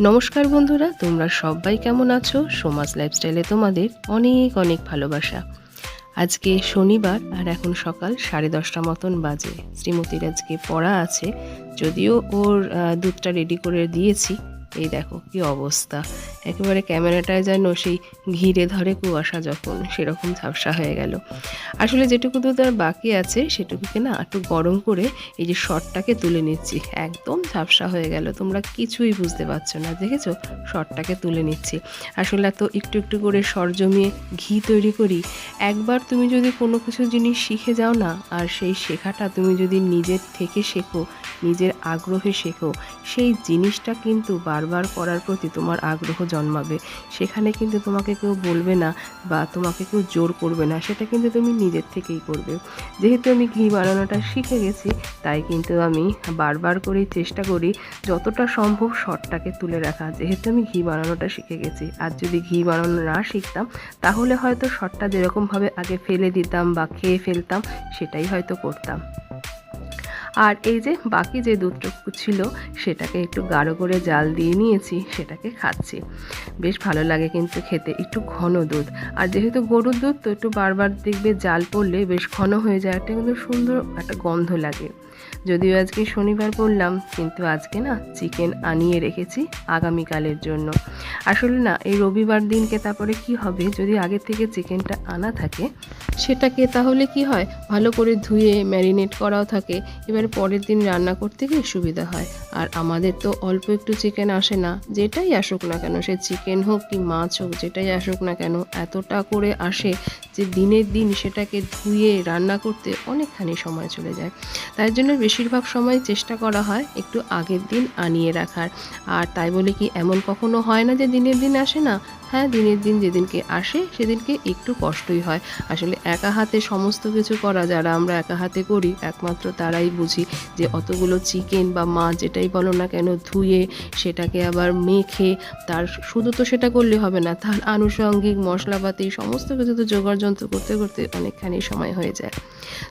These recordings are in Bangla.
নমস্কার বন্ধুরা, তোমরা সবাই কেমন আছো? সোমাস লাইফস্টাইলে তোমাদের অনেক অনেক ভালোবাসা। আজকে শনিবার আর এখন সকাল 10:30 মতন বাজে। শ্রীমতীর আজকে পড়া আছে, যদিও ওর দুধটা রেডি করে দিয়েছি। এই দেখো কি অবস্থা, একেবারে ক্যামেরাটায় যেন সেই ঘিরে ধরে কুয়াশা যখন, সেরকম ঝাপসা হয়ে গেল। আসলে যেটুকু দুধ আর বাকি আছে সেটুকুকে না একটু গরম করে এই যে শটটাকে তুলে নিচ্ছি। একদম ঝাপসা হয়ে গেল, তোমরা কিছুই বুঝতে পারছো না, দেখেছো? শটটাকে তুলে নিচ্ছি। আসলে এত একটু একটু করে সর জমিয়ে ঘি তৈরি করি। একবার তুমি যদি কোনো কিছু জিনিস শিখে যাও না, আর সেই শেখাটা তুমি যদি নিজের থেকে শেখো, নিজের আগ্রহে শেখো, সেই জিনিসটা কিন্তু বারবার করার প্রতি তোমার আগ্রহ জন্মাবে। সেখানে কিন্তু তোমাকে কেউ বলবে না বা তোমাকে কেউ জোর করবে না, সেটা কিন্তু তুমি নিজের থেকেই করবে। যেহেতু আমি ঘি বানানোটা শিখে গেছি, তাই কিন্তু আমি বারবার করেই চেষ্টা করি যতটা সম্ভব শটটাকে তুলে রাখা, যেহেতু আমি ঘি বানানোটা শিখে গেছি। আর যদি ঘি বানানো না শিখতাম, তাহলে হয়তো শটটা যেরকমভাবে আগে ফেলে দিতাম বা খেয়ে ফেলতাম, সেটাই হয়তো করতাম। আর এই যে বাকি যে দুধটুকু ছিল সেটাকে একটু গাঢ় করে জাল দিয়ে নিয়েছি, সেটাকে খাচ্ছি। বেশ ভালো লাগে কিন্তু খেতে, একটু ঘন দুধ। আর যেহেতু গরুর দুধ তো একটু বারবার দেখবে জাল পড়লে বেশ ঘন হয়ে যায়, একটা কিন্তু সুন্দর একটা গন্ধ লাগে। যদিও আজকে শনিবার বললাম, কিন্তু আজকে না চিকেন আনিয়ে রেখেছি আগামীকালের জন্য। আসলে না এই রবিবার দিনকে তারপরে কি হবে, যদি আগে থেকে চিকেনটা আনা থাকে সেটাকে, তাহলে কি হয়, ভালো করে ধুয়ে ম্যারিনেট করাও থাকে। এবারে পরের দিন রান্না করতে গিয়ে সুবিধা হয়। আর আমাদের তো অল্প একটু চিকেন আসে না, যেটাই আসুক না কেন, সে চিকেন হোক কি মাছ হোক, যেটাই আসুক না কেন, এতটা করে আসে যে দিনের দিন সেটাকে ধুয়ে রান্না করতে অনেকখানি সময় চলে যায়। তাই জন্য বেশিরভাগ সময় চেষ্টা করা হয় একটু আগের দিন আনিয়ে রাখার। আর তাই বলে কি এমন কখনো হয় না যে দিনের দিন আসে না? হ্যাঁ, দিনের দিন যেদিনকে আসে সেদিনকে একটু কষ্টই হয়। আসলে একা হাতে সমস্ত কিছু করা, যারা আমরা একা হাতে করি একমাত্র তারাই বুঝি যে অতগুলো চিকেন বা মাছ যেটাই বলো না কেন, ধুয়ে সেটাকে আবার মেখে, তার শুধু তো সেটা করলে হবে না, তার আনুষঙ্গিক মশলাপাতি সমস্ত কিছু তো জোগাড় যন্ত্র করতে করতে অনেকখানি সময় হয়ে যায়।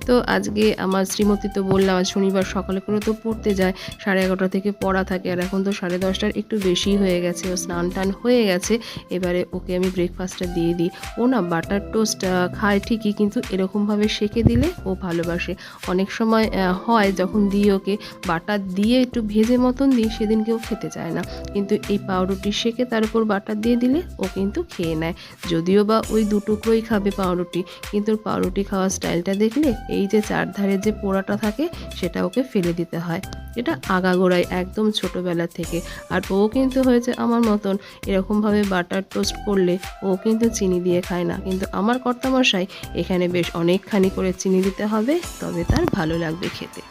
তো আজকে আমার শ্রীমতী তো বললাম, আজ শনিবার সকালে করে তো পড়তে যায়, 11:30 থেকে পড়া থাকে। আর এখন তো 10:30টার একটু বেশি হয়ে গেছে, ও স্নান টান হয়ে গেছে। এবারে ওকে আমি ব্রেকফাস্টটা দিয়ে দিই। ও না বাটার টোস্ট খায় ঠিকই, কিন্তু এরকমভাবে সেঁকে দিলে ও ভালোবাসে। অনেক সময় হয় যখন দিই ওকে বাটার দিয়ে একটু ভেজে মতন দিই, সেদিন কেউ খেতে চায় না, কিন্তু এই পাউরুটি সেঁকে তার উপর বাটার দিয়ে দিলে ও কিন্তু খেয়ে নেয়। যদিও বা ওই দুটুকরোই খাবে পাউরুটি, কিন্তু ওর পাউরুটি খাওয়ার স্টাইলটা দেখলে এই যে চারধারের যে পোড়াটা থাকে সেটা ওকে ফেলে দিতে হয়। এটা আগাগোড়ায় একদম ছোটোবেলা থেকে। আর ও কিন্তু হয়েছে আমার মতন, এরকমভাবে বাটার টোস্ট করলে ও কিন্তু চিনি দিয়ে খায় না, কিন্তু আমার কর্তামশাই এখানে বেশ অনেকখানি করে চিনি দিতে হবে, তবে তার ভালো লাগবে খেতে।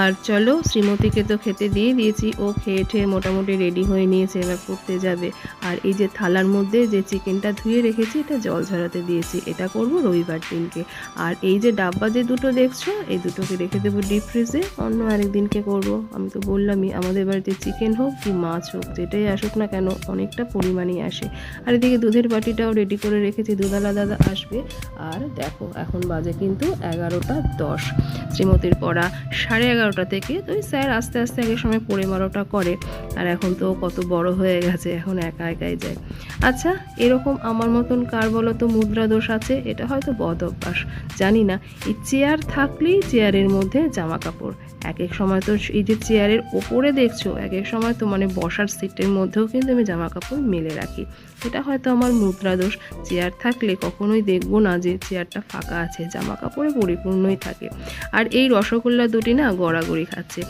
আর চলো, শ্রীমতীকে তো খেতে দিয়ে দিয়েছি, ও খেয়ে ঠেয়ে মোটামুটি রেডি হয়ে নিয়েছে, এবার পড়তে যাবে। আর এই যে থালার মধ্যে যে চিকেনটা ধুয়ে রেখেছি, এটা জল ঝরাতে দিয়েছি, এটা করব রবিবার দিনকে। আর এই যে ডাব্বা যে দুটো দেখছো, এই দুটোকে রেখে দেবো ডিপ ফ্রিজে, অন্য আরেক দিনকে করব। আমি তো বললামই, আমাদের বাড়িতে চিকেন হোক কি মাছ হোক, যেটাই আসুক না কেন, অনেকটা পরিমাণেই আসে। আর এদিকে দুধের বাটিটাও রেডি করে রেখেছি, দুধালা দাদা আসবে। আর দেখো এখন বাজে কিন্তু 11:10। শ্রীমতীর পড়া 11:30 থেকে, তো স্যার আস্তে আস্তে আগের সময় 12:30টা করে। আর এখন তো কত বড় হয়ে গেছে, এখন একা একাই যায়। আচ্ছা, এরকম আমার মতন কার বলো তো মুদ্রা দোষ আছে? এটা হয়তো বদ অভ্যাস, জানি না। এই চেয়ার থাকলেই চেয়ারের মধ্যে জামা কাপড়, এক এক সময় তো এই যে চেয়ারের ওপরে দেখছো, এক এক সময় তো মানে বসার সিটের মধ্যেও কিন্তু আমি জামা কাপড় মেলে রাখি। এটা হয়তো আমার মুদ্রা দোষ। চেয়ার থাকলে কখনোই দেখবো না যে চেয়ারটা ফাঁকা আছে, জামা কাপড়ে পরিপূর্ণই থাকে। আর এই রসগোল্লা দুটি না গড়াগড়ি খাচ্ছে।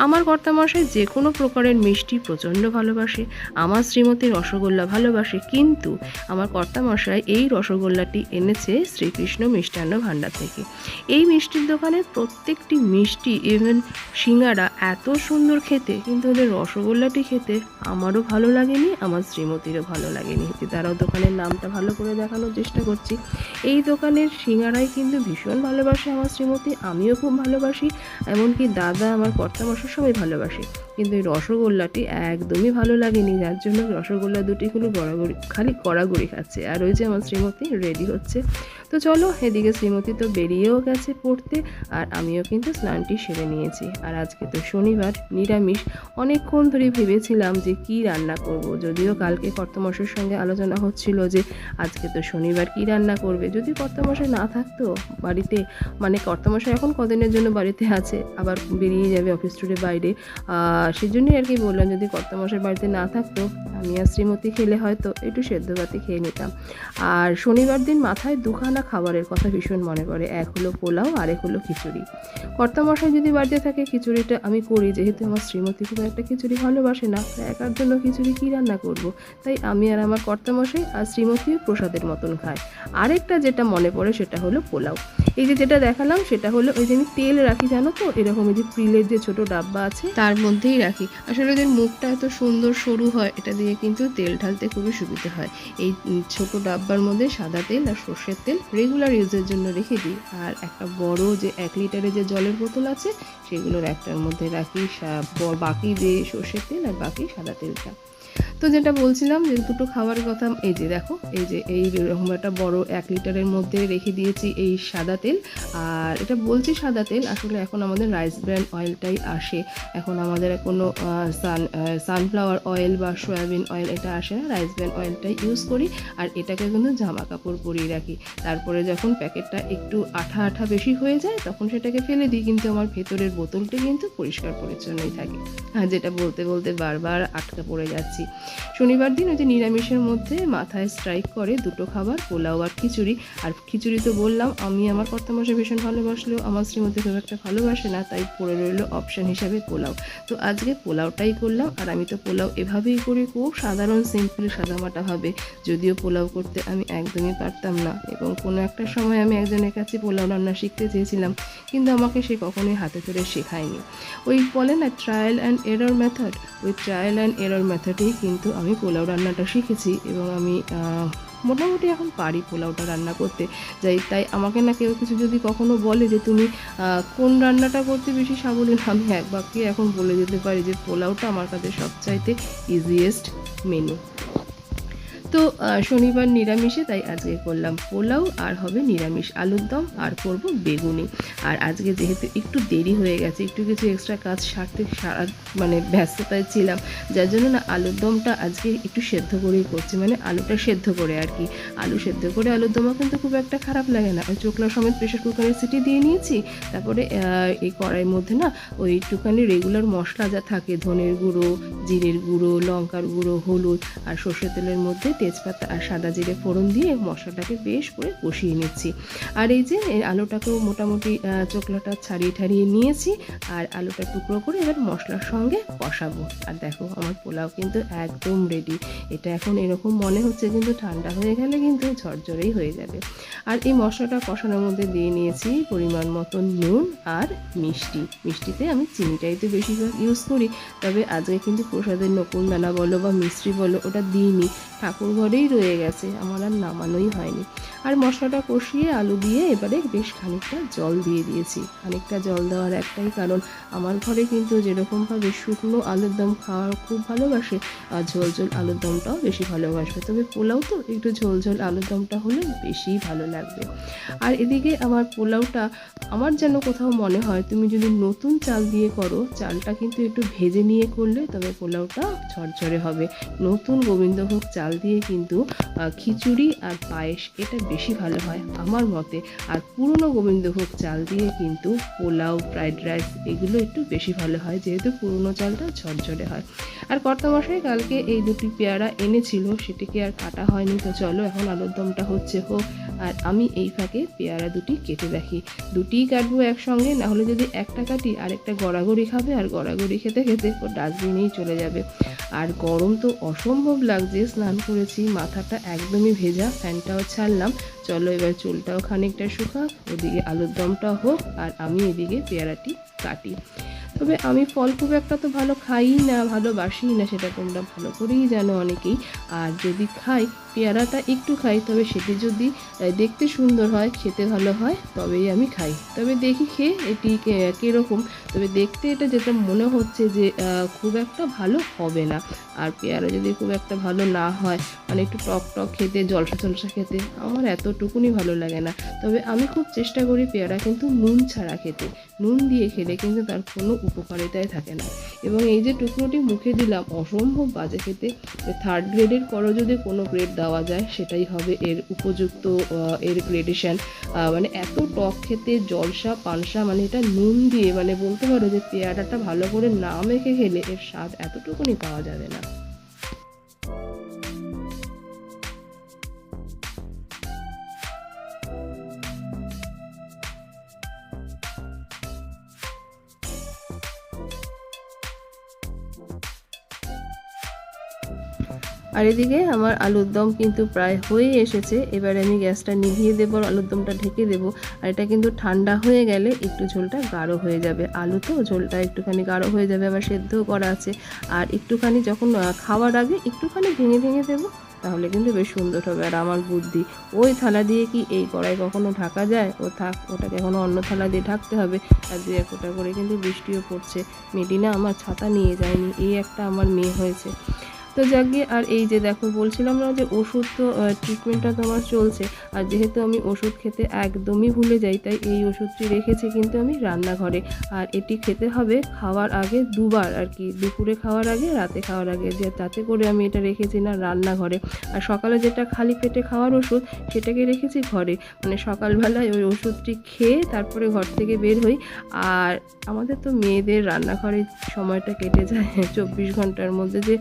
আমার কর্তামশাই যে কোনো প্রকারের মিষ্টি প্রচণ্ড ভালোবাসে, আমার শ্রীমতী রসগোল্লা ভালোবাসে, কিন্তু আমার কর্তামশাই এই রসগোল্লাটি এনেছে শ্রীকৃষ্ণ মিষ্টান্ন ভাণ্ডার থেকে। এই মিষ্টির দোকানের প্রত্যেকটি মিষ্টি, ইভেন সিঙ্গারা এত সুন্দর খেতে, কিন্তু ওদের রসগোল্লাটি খেতে আমারও ভালো লাগেনি, আমার শ্রীমতীরও ভালো লাগেনি। তারাও দোকানের নামটা ভালো করে দেখানোর চেষ্টা করছি। এই দোকানের সিঙ্গারাই কিন্তু ভীষণ ভালোবাসে আমার শ্রীমতী, আমিও খুব ভালোবাসি, এমনকি দাদা, আমার কর্তামশাই সবাই ভালোবাসে, কিন্তু এই রসগোল্লাটি একদমই ভালো লাগেনি, যার জন্য রসগোল্লা দুটি খালি গড়াগড়ি খাচ্ছে। আর ওই যে আমার শ্রীমতী রেডি হচ্ছে। তো চলো, এদিকে শ্রীমতী তো বেরিয়েও গেছে পড়তে, আর আমিও কিন্তু স্নানটি সেরে নিয়েছি। আর আজকে তো শনিবার, নিরামিষ। অনেকক্ষণ ধরে ভেবেছিলাম যে কি রান্না করব, যদিও কালকে কর্তামশাইয়ের সঙ্গে আলোচনা হচ্ছিল যে আজকে তো শনিবার কি রান্না করবে। যদি কর্তামশাই না থাকতো বাড়িতে, মানে কর্তামশাই এখন কদিনের জন্য বাড়িতে আছে, আবার বেরিয়ে যাবে অফিস টুরে বাইরে, সেই জন্যই আর কি বললাম যদি কর্তামশাই বাড়িতে না থাকতো আমি আর শ্রীমতী খেলে হয়তো একটু সেদ্ধ ভাতই খেয়ে নিতাম। আর শনিবার দিন মাথায় দুখানা খাবারের কথা ভীষণ মনে পড়ে, এক হলো পোলাও আর এক হলো খিচুড়ি। কর্তামশাই যদি বাড়িতে থাকে খিচুড়িটা আমি করি, যেহেতু আমার শ্রীমতী খুব একটা খিচুড়ি ভালোবাসে না, একার জন্য খিচুড়ি কী রান্না করব। তাই আমি আর আমার কর্তামশাই আর শ্রীমতীও প্রসাদের মতন খায়। আরেকটা যেটা মনে পড়ে সেটা হলো পোলাও। এই যে যেটা দেখালাম সেটা হলো ওই যে আমি তেল রাখি জানো তো, এরকম এই যে প্রিলের যে ছোট ডাব্বা আছে তার মধ্যেই রাখি। আসলে ওদের মুখটা এত সুন্দর সরু হয়, এটা দিয়ে কিন্তু তেল ঢালতে খুবই সুবিধা হয়। এই ছোট ডাব্বার মধ্যে সাদা তেল আর সর্ষের তেল রেগুলার ইউজের জন্য রেখে দিই। আর একটা বড় যে 1 লিটারের যে জলের বোতল আছে সেগুলোর একটার মধ্যে রাখি বাকি যে সর্ষের তেল আর বাকি সাদা তেলটা। তো যেটা বলছিলাম যে দুটো খাওয়ার কথা, এই যে দেখো এই যে এইরকম একটা বড় 1 লিটারের মধ্যে রেখে দিয়েছি এই সাদা তেল। আর এটা বলছি সাদা তেল, আসলে এখন আমাদের রাইস ব্র্যান্ড অয়েলটাই আসে, এখন আমাদের কোনো সানফ্লাওয়ার অয়েল বা সয়াবিন অয়েল এটা আসে না, রাইস ব্র্যান্ড অয়েলটাই ইউজ করি। আর এটাকে কিন্তু জামা কাপড় পরিয়ে রাখি, তারপরে যখন প্যাকেটটা একটু আঠা আঠা বেশি হয়ে যায় তখন সেটাকে ফেলে দিই, কিন্তু আমার ভেতরের বোতলটি কিন্তু পরিষ্কার পরিচ্ছন্নই থাকে। আর যেটা বলতে বলতে বারবার আটকা পড়ে যাচ্ছি, শনিবার দিন ওই যে নিরামিষের মধ্যে মাথায় স্ট্রাইক করে দুটো খাবার, পোলাও আর খিচুড়ি। আর খিচুড়ি তো বললাম আমি আমার কর্তামশাই ভীষণ ভালোবাসলেও আমার শ্রীমতী খুব একটা ভালোবাসে না, তাই পড়ে রইল অপশান হিসাবে পোলাও। তো আজকে পোলাওটাই করলাম। আর আমি তো পোলাও এভাবেই করি, খুব সাধারণ সিম্পল সাদামাটাভাবে, যদিও পোলাও করতে আমি একদমই পারতাম না, এবং কোনো একটা সময় আমি একজনের কাছে পোলাও রান্না শিখতে চেয়েছিলাম, কিন্তু আমাকে সে কখনোই হাতে ধরে শেখায়নি। ওই বলে না ট্রায়াল অ্যান্ড এরর মেথড, ওই ট্রায়াল অ্যান্ড এরর মেথডেই কিন্তু আমি পোলাও রান্নাটা শিখেছি, এবং আমি মোটামুটি এখন পারি পোলাওটা রান্না করতে। তাই আমাকে না কেউ কিছু যদি কখনো বলে যে তুমি কোন রান্নাটা করতে বেশি সাবলীল, আমি এক বাক্যে এখন বলে যেতে পারি যে পোলাওটা আমার কাছে সবচাইতে ইজিয়েস্ট মেনু। তো শনিবার নিরামিষে, তাই আজকে করলাম পোলাও, আর হবে নিরামিষ আলুর দম, আর করব বেগুনি। আর আজকে যেহেতু একটু দেরি হয়ে গেছে, একটু কিছু এক্সট্রা কাজ সারতে মানে ব্যস্ততায় ছিলাম, যার জন্য না আলুর দমটা আজকে একটু সেদ্ধ করেই করছি, মানে আলুটা সেদ্ধ করে আর কি। আলু সেদ্ধ করে আলুর দমও কিন্তু খুব একটা খারাপ লাগে না। ওই চোখলা সমেত প্রেশার কুকারে সিটি দিয়ে নিয়েছি, তারপরে এই কড়াইয়ের মধ্যে না ওই একটুখানি রেগুলার মশলা যা থাকে, ধনের গুঁড়ো, জিরের গুঁড়ো, লঙ্কার গুঁড়ো, হলুদ আর সর্ষের তেলের মধ্যে তেজপাতা আর সাদা জিরে ফোড়ন দিয়ে মশলাটাকে বেশ করে কষিয়ে নিচ্ছি। আর এই যে আলুটাকেও মোটামুটি চোখলাটা ছাড়িয়ে ঠাড়িয়ে নিয়েছি, আর আলুটা টুকরো করে এবার মশলার সঙ্গে কষাবো। আর দেখো আমার পোলাও কিন্তু একদম রেডি। এটা এখন এরকম মনে হচ্ছে, কিন্তু ঠান্ডা হয়ে গেলে কিন্তু ঝরঝরেই হয়ে যাবে। আর এই মশলাটা কষানোর মধ্যে দিয়ে নিয়েছি পরিমাণ মতো নুন আর মিষ্টি। মিষ্টিতে আমি চিনিটাই তো বেশিরভাগ ইউজ করি, তবে আজকে কিন্তু প্রসাদের নকুলদানা বলো বা মিষ্টি বলো ওটা দিইনি, ঠাকুর ঘরেই রয়ে গেছে, আমার আর নামানোই হয়নি। আর মশলাটা কষিয়ে আলু দিয়ে এবারে বেশ খানিকটা জল দিয়ে দিয়েছি। খানিকটা জল দেওয়ার একটাই কারণ, আমার ঘরে কিন্তু যেরকমভাবে শুকনো আলুর দম খাওয়ার খুব ভালোবাসে, আর ঝোল ঝোল আলুর দমটাও বেশি ভালোবাসবে, তবে পোলাও তো একটু ঝোল ঝোল আলুর দমটা হলে বেশি ভালো লাগবে। আর এদিকে আমার পোলাওটা আমার যেন কোথাও মনে হয় তুমি যদি নতুন চাল দিয়ে করো, চালটা কিন্তু একটু ভেজে নিয়ে করলে তবে পোলাওটা ঝরঝরে হবে। নতুন গোবিন্দভোগ চাল দিয়ে কিন্তু খিচুড়ি আর পায়েস এটা বেশি ভালো হয় আমার মতে। আর পুরনো গোবিন্দভোগ চাল দিয়ে কিন্তু পোলাও, ফ্রাইড রাইস এগুলো একটু বেশি ভালো হয়, যেহেতু পুরনো চালটা ঝরঝরে হয়। আর কর্তামশাই কালকে এই দুটি পেয়ারা এনেছিল, সেটিকে আর কাটা হয়নি। তো চলো এখন আলুর দমটা হচ্ছে হোক, আর আমি এই ফাঁকে পেয়ারা দুটি কেটে রাখি। দুটিই কাটবো একসঙ্গে, না হলে যদি একটা কাটি আরেকটা গড়াগড়ি খাবে, আর গড়াগড়ি খেতে খেতে ও ডাস্টবিনেই চলে যাবে। আর গরম তো অসম্ভব লাগছে, স্নান করেছি, মাথাটা একদমই ভেজা, ফ্যানটাও ছাড়লাম। চলো এবার চুলটাও খানিকটা শুকাক, ওদিকে আলুর দমটা হোক, আর আমি এদিকে পেয়ারাটি কাটি। তবে আমি ফল খুব একটা তো ভালো খাই না, ভালোবাসি না, সেটা তোমরা ভালো করেই জানো অনেকেই। আর যদি খাই, পেয়ারাটা একটু খাই, তবে সেটি যদি দেখতে সুন্দর হয়, খেতে ভালো হয়, তবেই আমি খাই। তবে দেখি খেয়ে এটি কীরকম, তবে দেখতে এটা যেটা মনে হচ্ছে যে খুব একটা ভালো হবে না। আর পেয়ারা যদি খুব একটা ভালো না হয়, মানে মানে একটু টক টক খেতে, জলসা জলসা খেতে আমার এতটুকুনি ভালো লাগে না। তবে আমি খুব চেষ্টা করি পেয়ারা কিন্তু নুন ছাড়া খেতে। নুন দিয়ে খেলে কিন্তু তার কোনো উপকারিতাই থাকে না। এবং এই যে টুকরোটি মুখে দিলাম, অসম্ভব বাজে খেতে। থার্ড গ্রেডের পরও যদি কোনো গ্রেড দেওয়া যায় সেটাই হবে এর উপযুক্ত, এর গ্রেডেশন। মানে এত টক খেতে, জলসা পানসা, মানে এটা নুন দিয়ে, মানে বলতে পারো যে পেয়ারাটা ভালো করে না মেখে খেলে এর স্বাদ এতটুকুনি পাওয়া যাবে না। আর এদিকে আমার আলুর দম কিন্তু প্রায় হয়ে এসেছে। এবারে আমি গ্যাসটা নিভিয়ে দেবো, আলুর দমটা ঢেকে দেবো। আর এটা কিন্তু ঠান্ডা হয়ে গেলে একটু ঝোলটা গাঢ় হয়ে যাবে। আলু তো ঝোলটা একটুখানি গাঢ় হয়ে যাবে, আবার সেদ্ধও করা আছে। আর একটুখানি যখন খাওয়ার আগে একটুখানি ভেঙে ভেঙে দেবো, তাহলে কিন্তু বেশ সুন্দর হবে। আর আমার বুদ্ধি, ওই থালা দিয়ে কি এই কড়াই কখনো ঢাকা যায়? ও থাক, ওটাকে এখনো অন্য থালা দিয়ে ঢাকতে হবে। আর 2-1 ফোঁটা করে কিন্তু বৃষ্টিও পড়ছে। মেয়েটি না আমার ছাতা নিয়ে যায়নি, এই একটা আমার মেয়ে হয়েছে। তো যাকে, আর এই যে দেখো বলছিলাম না যে ওষুধ তো ট্রিটমেন্টটা তো আমার চলছে। আর যেহেতু আমি ওষুধ খেতে একদমই ভুলে যাই, তাই এই ওষুধটি রেখেছি কিন্তু আমি রান্নাঘরে। আর এটি খেতে হবে খাওয়ার আগে 2 বার আর কি, দুপুরে খাওয়ার আগে, রাতে খাওয়ার আগে, যে তাতে করে আমি এটা রেখেছি না রান্নাঘরে। আর সকালে যেটা খালি পেটে খাওয়ার ওষুধ, সেটাকে রেখেছি ঘরে। মানে সকালবেলায় ওই ওষুধটি খেয়ে তারপরে ঘর থেকে বের হই। আর আমাদের তো মেয়েদের রান্নাঘরে সময়টা কেটে যায় 24 ঘন্টার মধ্যে যে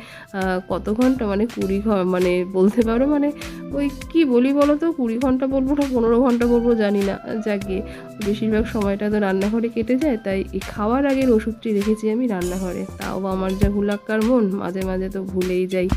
কত ঘন্টা, মানে 20 ঘন্টা, মানে বলতে পারো, মানে ওই কি বলি বলো তো, 20 ঘন্টা বলবো না 15 ঘন্টা বলবো জানি না, যাকে বেশিরভাগ সময়টা তো রান্নাঘরে কেটে যায়। তাই এই খাওয়ার আগের ওষুধটি রেখেছি আমি রান্নাঘরে। তাও আমার যা হুলাক্কার মন, মাঝে মাঝে তো ভুলেই যাই।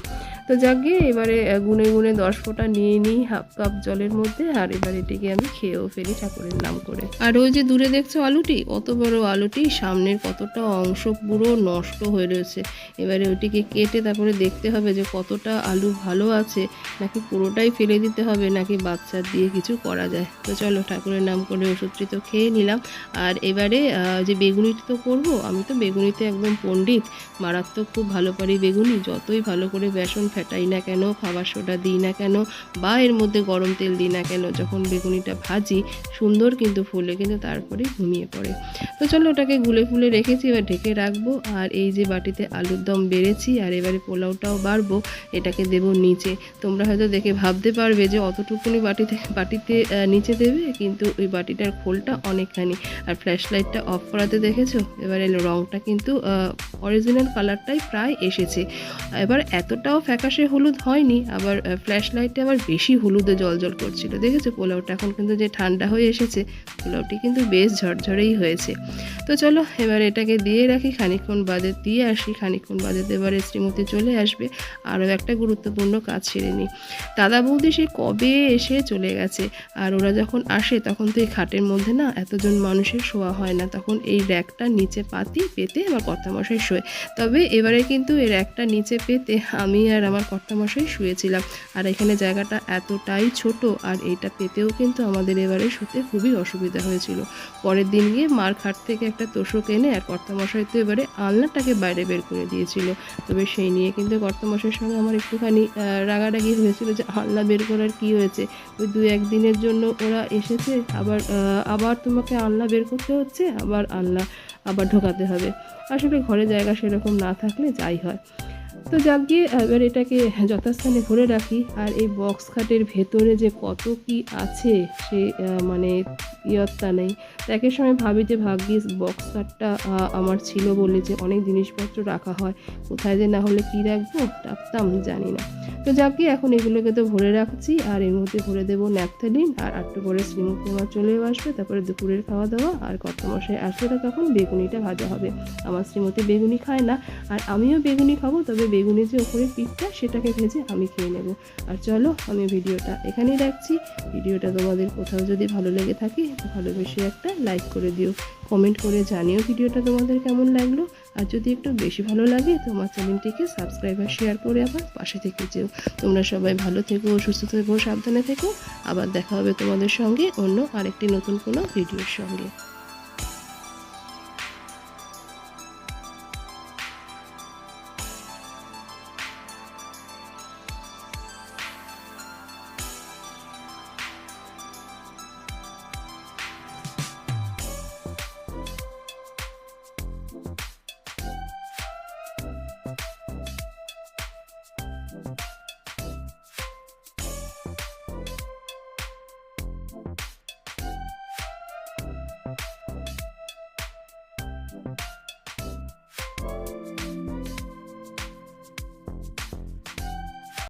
তো যাকে এবারে গুনে গুনে 10 ফোঁটা নিয়ে নিই 1/2 কাপ জলের মধ্যে। আর এবার এটিকে আমি খেয়েও ফেলি ঠাকুরের নাম করে। আর ওই যে দূরে দেখছো আলুটি, অত বড় আলুটি, সামনের কতটা অংশ পুরো নষ্ট হয়ে রয়েছে। এবারে ওটিকে কেটে তারপরে দেখতে হবে যে কতটা আলু ভালো আছে, নাকি পুরোটাই ফেলে দিতে হবে, নাকি বাচ্চা দিয়ে কিছু করা যায়। তো চলো, ঠাকুরের নাম করে ওষুধটি তো খেয়ে নিলাম। আর এবারে যে বেগুনিটি তো করবো, আমি তো বেগুনিতে একদম পণ্ডিত, মারাত্মক খুব ভালো পারি বেগুনি। যতই ভালো করে বেসন ফেটাই না কেন, খাবার সোডা দিই না কেন, বা এর মধ্যে গরম তেল দিই না কেন, যখন বেগুনিটা ভাজি সুন্দর কিন্তু ফুলে, কিন্তু তারপরে ঘুমিয়ে পড়ে। তো চলো, ওটাকে গুলে ফুলে রেখেছি, এবার ঢেকে রাখবো। আর এই যে বাটিতে আলুর দম বেড়েছি, আর এবারে পোলাওটাও বাড়বো, এটাকে দেবো নিচে। তোমরা হয়তো দেখে ভাবতে পারবে যে অতটুকুনি বাটিতে নিচে দেবে, কিন্তু ওই বাটিটার খোলটা অনেকখানি। আর ফ্ল্যাশ লাইটটা অফ করাতে দেখেছো, এবারে রঙটা কিন্তু অরিজিনাল কালারটাই প্রায় এসেছে। এবার এতটাও ফ্যাকাশে হলুদ হয়নি, আবার ফ্ল্যাশ লাইটে আবার বেশি হলুদে জল করছিল। দেখেছো পোলাওটা এখন কিন্তু যে ঠান্ডা হয়ে এসেছে, পোলাওটি কিন্তু বেশ ঝরঝরেই হয়েছে। তো চলো, এবার এটাকে দিয়ে রাখি, খানিকক্ষণ বাদে দিয়ে আসি। খানিকক্ষণ বাদে এবারে শ্রীমতী চলে আসবে। আরও একটা গুরুত্বপূর্ণ কাজ সেরে নিই। দাদা বৌদি সে কবে এসে চলে গেছে। আর ওরা যখন আসে তখন তো এই খাটের মধ্যে না এতজন মানুষের শোয়া হয় না, তখন এই র্যাকটা নিচে পেতে আমার কর্তামশাই শোয়। তবে এবারে কিন্তু এই র্যাকটা নিচে পেতে আমি আর আমার কর্তামশাই শুয়েছিলাম। আর এখানে জায়গাটা এতটাই ছোট, আর এইটা পেতেও কিন্তু আমাদের এবারে শুতে খুবই অসুবিধা হয়েছিল। পরের দিন গিয়ে মার খাট থেকে একটা তোষক এনে, আর কর্তামশাই তো এবারে আলনাটাকে বাইরে বের করে দিয়েছিল। তবে সেই নিয়ে কিন্তু কর্তামশাইয়ের সঙ্গে আমার একটুখানি রাগারাগি হয়েছিল যে আলনা বের করার কি হয়েছে, ওই 2-1 দিনের জন্য ওরা এসেছে, আবার তোমাকে আলনা বের করতে হচ্ছে, আবার ঢোকাতে হবে। আসলে ঘরে জায়গা সেরকম না থাকলে যাই হয়। তো যাক গিয়ে এবার এটাকে যথাস্থানে ভরে রাখি। আর এই বক্স খাটের ভেতরে যে কত কি আছে সে মানে ইয়ত্তা নেই। তো একের সময় ভাবি যে ভাগ্যিস বক্স খাটটা আমার ছিল বলে যে অনেক জিনিসপত্র রাখা হয়, কোথায় যে না হলে কী রাখতাম জানি না। তো যাক গিয়ে এখন এগুলোকে তো ভরে রাখছি। আর এর মধ্যে ভরে দেবো ন্যাপথলিন। আর একটু পরে শ্রীমতী আমার চলেও আসবে, তারপরে দুপুরের খাওয়া দাওয়া। আর কর্তামশাই আসলে তখন বেগুনিটা ভাজা হবে। আমার শ্রীমতী বেগুনি খায় না, আর আমিও বেগুনি খাবো, তবে বেগুনি যে ওপরের পিঠটা সেটাকে ভেজে আমি খেয়ে নেব। আর চলো, আমি ভিডিওটা এখানেই রাখছি। ভিডিওটা তোমাদের কোথাও যদি ভালো লেগে থাকে, ভালোবেসে একটা লাইক করে দিও, কমেন্ট করে জানিও ভিডিওটা তোমাদের কেমন লাগলো। আর যদি একটু বেশি ভালো লাগে, তোমার চ্যানেলটিকে সাবস্ক্রাইব আর শেয়ার করে আবার পাশে থেকে যেও। তোমরা সবাই ভালো থেকো, সুস্থ থেকো, সাবধানে থেকো। আবার দেখা হবে তোমাদের সঙ্গে অন্য আরেকটি নতুন কোনো ভিডিওর সঙ্গে।